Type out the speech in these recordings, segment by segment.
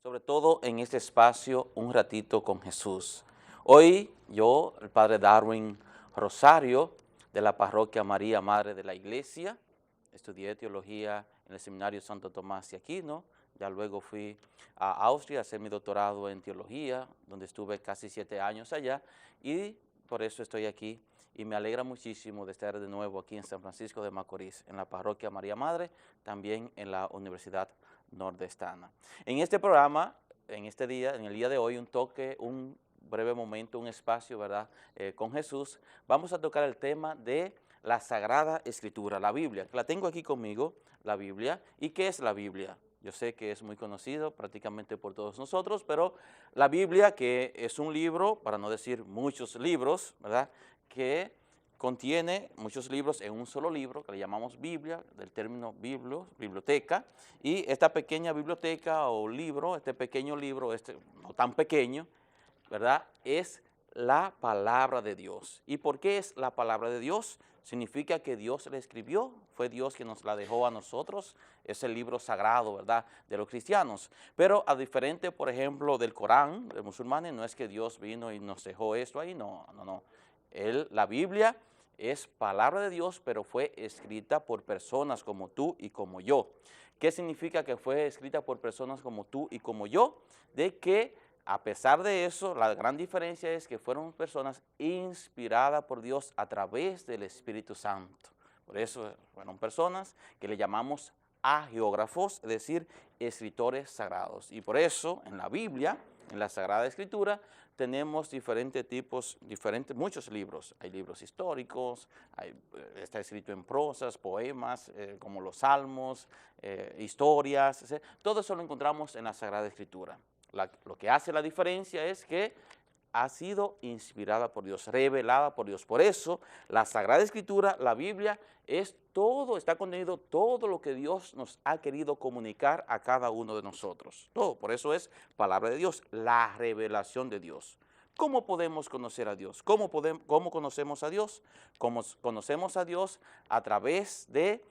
sobre todo en este espacio Un Ratito con Jesús. Hoy yo, el padre Darwin Rosario, de la parroquia María Madre de la Iglesia, estudié teología en el Seminario Santo Tomás de Aquino, ya luego fui a Austria a hacer mi doctorado en teología, donde estuve casi 7 años allá, y por eso estoy aquí. Y me alegra muchísimo de estar de nuevo aquí en San Francisco de Macorís, en la parroquia María Madre, también en la Universidad Nordestana. En este programa, en este día, en el día de hoy, un breve momento, un espacio, ¿verdad?, con Jesús, vamos a tocar el tema de la Sagrada Escritura, la Biblia. La tengo aquí conmigo, la Biblia. ¿Y qué es la Biblia? Yo sé que es muy conocido prácticamente por todos nosotros, pero la Biblia, que es un libro, para no decir muchos libros, ¿verdad?, que contiene muchos libros en un solo libro, que le llamamos Biblia, del término biblioteca, y esta pequeña biblioteca o libro, este pequeño libro, no tan pequeño, ¿verdad?, es la palabra de Dios. ¿Y por qué es la palabra de Dios? Significa que Dios la escribió, fue Dios quien nos la dejó a nosotros, es el libro sagrado, ¿verdad?, de los cristianos. Pero a diferente, por ejemplo, del Corán, de musulmanes, no es que Dios vino y nos dejó esto ahí, no. La Biblia es palabra de Dios, pero fue escrita por personas como tú y como yo. ¿Qué significa que fue escrita por personas como tú y como yo? De que a pesar de eso, la gran diferencia es que fueron personas inspiradas por Dios a través del Espíritu Santo. Por eso fueron personas que le llamamos agiógrafos, es decir, escritores sagrados. Y por eso en la Biblia, en la Sagrada Escritura, tenemos muchos libros. Hay libros históricos, está escrito en prosas, poemas, como los salmos, historias, todo eso lo encontramos en la Sagrada Escritura. Lo que hace la diferencia es que ha sido inspirada por Dios, revelada por Dios. Por eso, la Sagrada Escritura, la Biblia, está contenido todo lo que Dios nos ha querido comunicar a cada uno de nosotros. Todo, por eso es palabra de Dios, la revelación de Dios. ¿Cómo podemos conocer a Dios? ¿Cómo conocemos a Dios? Conocemos a Dios a través de,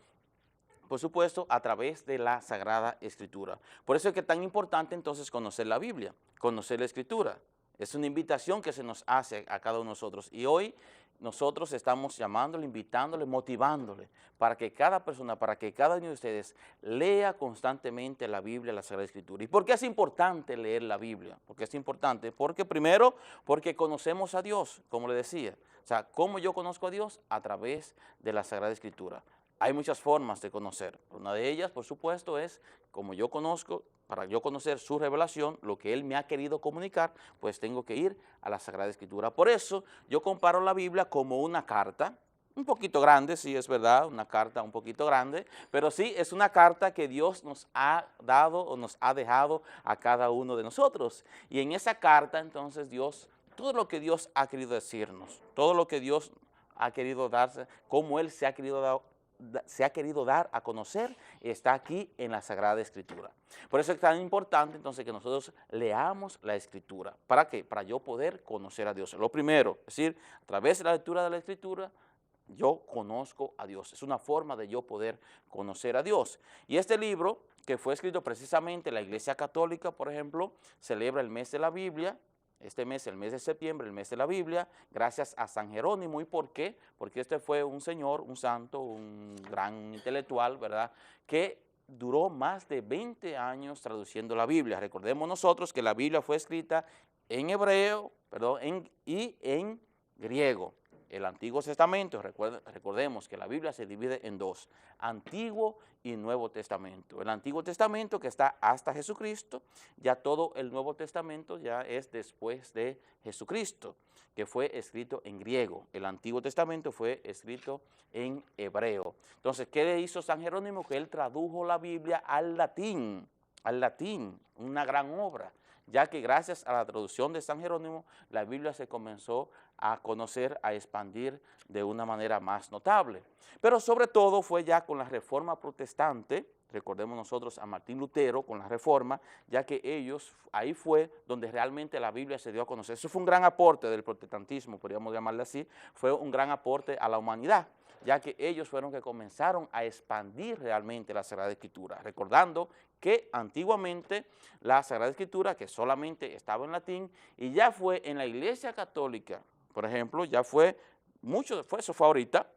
por supuesto, a través de la Sagrada Escritura. Por eso es que es tan importante entonces conocer la Biblia, conocer la Escritura. Es una invitación que se nos hace a cada uno de nosotros. Y hoy nosotros estamos llamándole, invitándole, motivándole para que cada persona, para que cada uno de ustedes lea constantemente la Biblia, la Sagrada Escritura. ¿Y por qué es importante leer la Biblia? Porque es importante, porque primero, porque conocemos a Dios, como le decía. O sea, ¿cómo yo conozco a Dios? A través de la Sagrada Escritura. Hay muchas formas de conocer. Una de ellas, por supuesto, es como yo conozco, para yo conocer su revelación, lo que Él me ha querido comunicar, pues tengo que ir a la Sagrada Escritura. Por eso yo comparo la Biblia como una carta, un poquito grande, sí es verdad, una carta un poquito grande, pero sí es una carta que Dios nos ha dado o nos ha dejado a cada uno de nosotros. Y en esa carta, entonces, todo lo que Dios ha querido decirnos, todo lo que Dios ha querido darse, cómo Él se ha querido dar a conocer, está aquí en la Sagrada Escritura. Por eso es tan importante entonces que nosotros leamos la Escritura. ¿Para qué? Para yo poder conocer a Dios. Lo primero, es decir, a través de la lectura de la Escritura, yo conozco a Dios. Es una forma de yo poder conocer a Dios. Y este libro, que fue escrito precisamente en la Iglesia Católica, por ejemplo, celebra el mes de la Biblia. Este mes, el mes de septiembre, el mes de la Biblia, gracias a San Jerónimo. ¿Y por qué? Porque este fue un señor, un santo, un gran intelectual, ¿verdad?, que duró más de 20 años traduciendo la Biblia. Recordemos nosotros que la Biblia fue escrita en hebreo, y en griego. El Antiguo Testamento, recordemos que la Biblia se divide en dos, Antiguo y Nuevo Testamento. El Antiguo Testamento, que está hasta Jesucristo, ya todo el Nuevo Testamento ya es después de Jesucristo, que fue escrito en griego. El Antiguo Testamento fue escrito en hebreo. Entonces, ¿qué le hizo San Jerónimo? Que él tradujo la Biblia al latín, una gran obra, ya que gracias a la traducción de San Jerónimo, la Biblia se comenzó a conocer, a expandir de una manera más notable. Pero sobre todo fue ya con la Reforma Protestante, recordemos nosotros a Martín Lutero con la Reforma, ya que ellos, ahí fue donde realmente la Biblia se dio a conocer. Eso fue un gran aporte del protestantismo, podríamos llamarle así, fue un gran aporte a la humanidad, ya que ellos fueron que comenzaron a expandir realmente la Sagrada Escritura, recordando que antiguamente la Sagrada Escritura, que solamente estaba en latín, y ya fue en la Iglesia Católica, por ejemplo, ya fue, eso fue ahorita,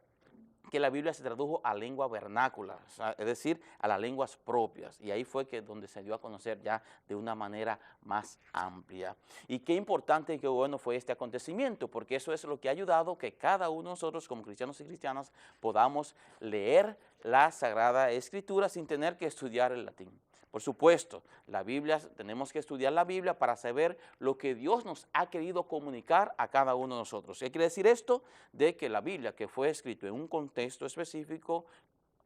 que la Biblia se tradujo a lengua vernácula, o sea, es decir, a las lenguas propias, y ahí fue que donde se dio a conocer ya de una manera más amplia. Y qué importante y qué bueno fue este acontecimiento, porque eso es lo que ha ayudado que cada uno de nosotros como cristianos y cristianas podamos leer la Sagrada Escritura sin tener que estudiar el latín. Por supuesto, la Biblia, tenemos que estudiar la Biblia para saber lo que Dios nos ha querido comunicar a cada uno de nosotros. ¿Qué quiere decir esto? De que la Biblia, que fue escrito en un contexto específico,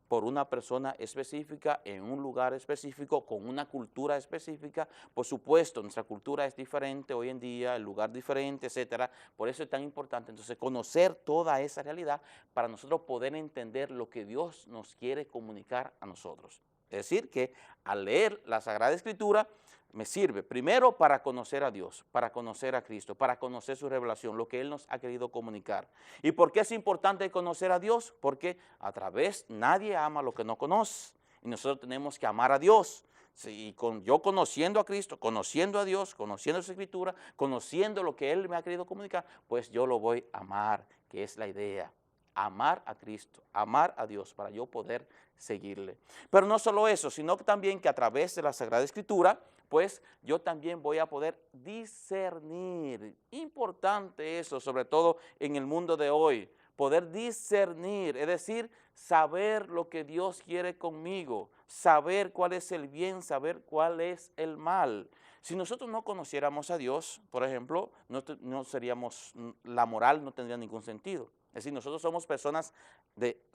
por una persona específica, en un lugar específico, con una cultura específica. Por supuesto, nuestra cultura es diferente hoy en día, el lugar diferente, etcétera. Por eso es tan importante entonces conocer toda esa realidad para nosotros poder entender lo que Dios nos quiere comunicar a nosotros. Es decir, que al leer la Sagrada Escritura me sirve primero para conocer a Dios, para conocer a Cristo, para conocer su revelación, lo que Él nos ha querido comunicar. ¿Y por qué es importante conocer a Dios? Porque a través, nadie ama lo que no conoce, y nosotros tenemos que amar a Dios. Sí, yo conociendo a Cristo, conociendo a Dios, conociendo su Escritura, conociendo lo que Él me ha querido comunicar, pues yo lo voy a amar, que es la idea. Amar a Cristo, amar a Dios para yo poder seguirle. Pero no solo eso, sino también que a través de la Sagrada Escritura, pues yo también voy a poder discernir. Importante eso, sobre todo en el mundo de hoy, poder discernir, es decir, saber lo que Dios quiere conmigo, saber cuál es el bien, saber cuál es el mal. Si nosotros no conociéramos a Dios, por ejemplo, no seríamos, la moral no tendría ningún sentido. Es decir, nosotros somos personas,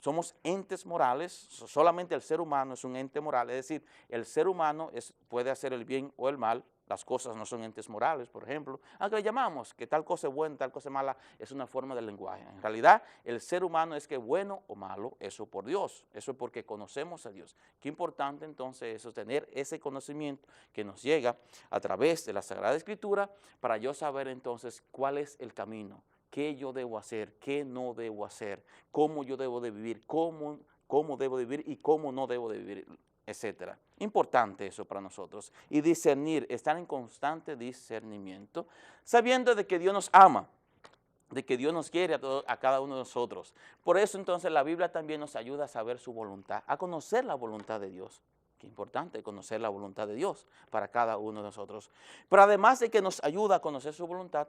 somos entes morales, solamente el ser humano es un ente moral, es decir, el ser humano puede hacer el bien o el mal, las cosas no son entes morales, por ejemplo, aunque le llamamos que tal cosa es buena, tal cosa es mala, es una forma del lenguaje. En realidad, el ser humano es que bueno o malo, eso por Dios, eso es porque conocemos a Dios. Qué importante entonces eso, tener ese conocimiento que nos llega a través de la Sagrada Escritura para yo saber entonces cuál es el camino, qué yo debo hacer, qué no debo hacer, cómo yo debo de vivir, cómo debo de vivir y cómo no debo de vivir, etcétera. Importante eso para nosotros. Y discernir, estar en constante discernimiento, sabiendo de que Dios nos ama, de que Dios nos quiere a cada uno de nosotros. Por eso entonces la Biblia también nos ayuda a saber su voluntad, a conocer la voluntad de Dios. Qué importante conocer la voluntad de Dios para cada uno de nosotros. Pero además de que nos ayuda a conocer su voluntad,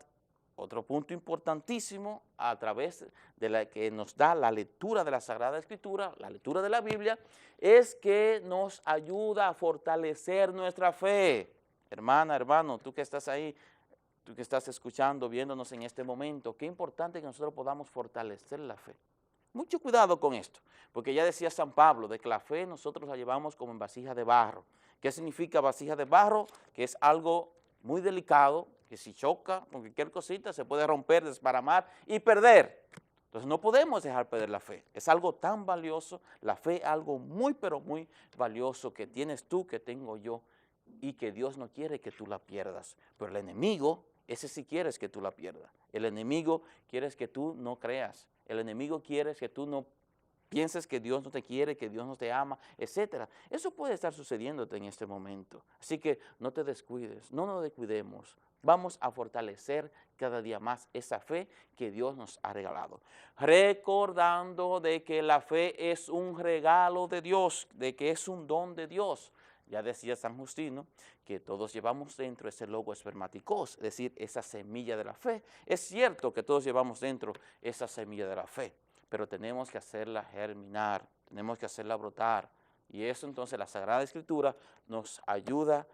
otro punto importantísimo a través de la que nos da la lectura de la Sagrada Escritura, la lectura de la Biblia, es que nos ayuda a fortalecer nuestra fe. Hermana, hermano, tú que estás ahí, tú que estás escuchando, viéndonos en este momento, qué importante que nosotros podamos fortalecer la fe. Mucho cuidado con esto, porque ya decía San Pablo, de que la fe nosotros la llevamos como en vasija de barro. ¿Qué significa vasija de barro? Que es algo muy delicado, que si choca con cualquier cosita se puede romper, desparamar y perder. Entonces no podemos dejar perder la fe. Es algo tan valioso, la fe es algo muy pero muy valioso que tienes tú, que tengo yo, y que Dios no quiere que tú la pierdas. Pero el enemigo, ese sí quieres que tú la pierdas. El enemigo quiere que tú no creas. El enemigo quiere que tú no pienses que Dios no te quiere, que Dios no te ama, etcétera. Eso puede estar sucediéndote en este momento. Así que no te descuides, no nos descuidemos. Vamos a fortalecer cada día más esa fe que Dios nos ha regalado. Recordando de que la fe es un regalo de Dios, de que es un don de Dios. Ya decía San Justino que todos llevamos dentro ese logo espermaticos, es decir, esa semilla de la fe. Es cierto que todos llevamos dentro esa semilla de la fe, pero tenemos que hacerla germinar, tenemos que hacerla brotar. Y eso entonces la Sagrada Escritura nos ayuda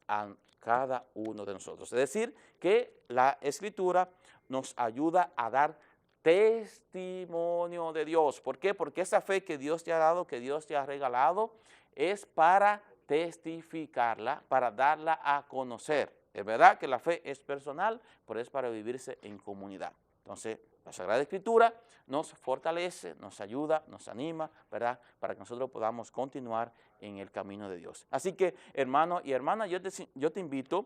a cada uno de nosotros. Es decir, que la Escritura nos ayuda a dar testimonio de Dios. ¿Por qué? Porque esa fe que Dios te ha dado, que Dios te ha regalado, es para testificarla, para darla a conocer. Es verdad que la fe es personal, pero es para vivirse en comunidad. Entonces, La Sagrada Escritura nos fortalece, nos ayuda, nos anima, ¿verdad? Para que nosotros podamos continuar en el camino de Dios. Así que, hermano y hermana, yo te invito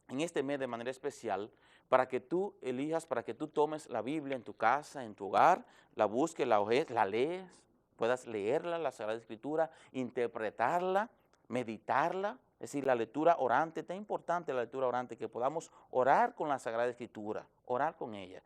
en este mes de manera especial para que tú elijas, para que tú tomes la Biblia en tu casa, en tu hogar, la busques, la lees, puedas leerla, la Sagrada Escritura, interpretarla, meditarla. Es decir, la lectura orante, tan importante la lectura orante, que podamos orar con la Sagrada Escritura, orar con ella.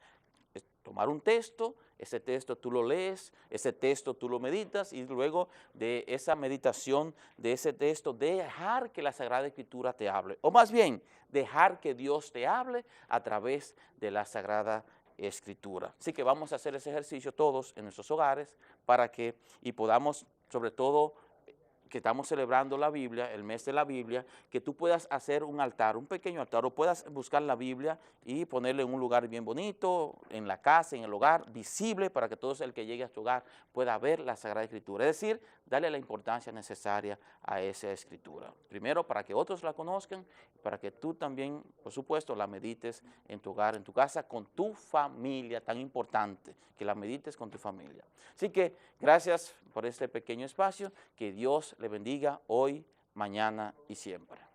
Tomar un texto, ese texto tú lo lees, ese texto tú lo meditas y luego de esa meditación de ese texto dejar que la Sagrada Escritura te hable. O más bien, dejar que Dios te hable a través de la Sagrada Escritura. Así que vamos a hacer ese ejercicio todos en nuestros hogares para que podamos, sobre todo, que estamos celebrando la Biblia, el mes de la Biblia, que tú puedas hacer un altar, un pequeño altar, o puedas buscar la Biblia y ponerla en un lugar bien bonito, en la casa, en el hogar, visible, para que todo el que llegue a tu hogar pueda ver la Sagrada Escritura. Es decir, darle la importancia necesaria a esa Escritura. Primero, para que otros la conozcan, para que tú también, por supuesto, la medites en tu hogar, en tu casa, con tu familia, tan importante, que la medites con tu familia. Así que, gracias por este pequeño espacio, que Dios le bendiga hoy, mañana y siempre.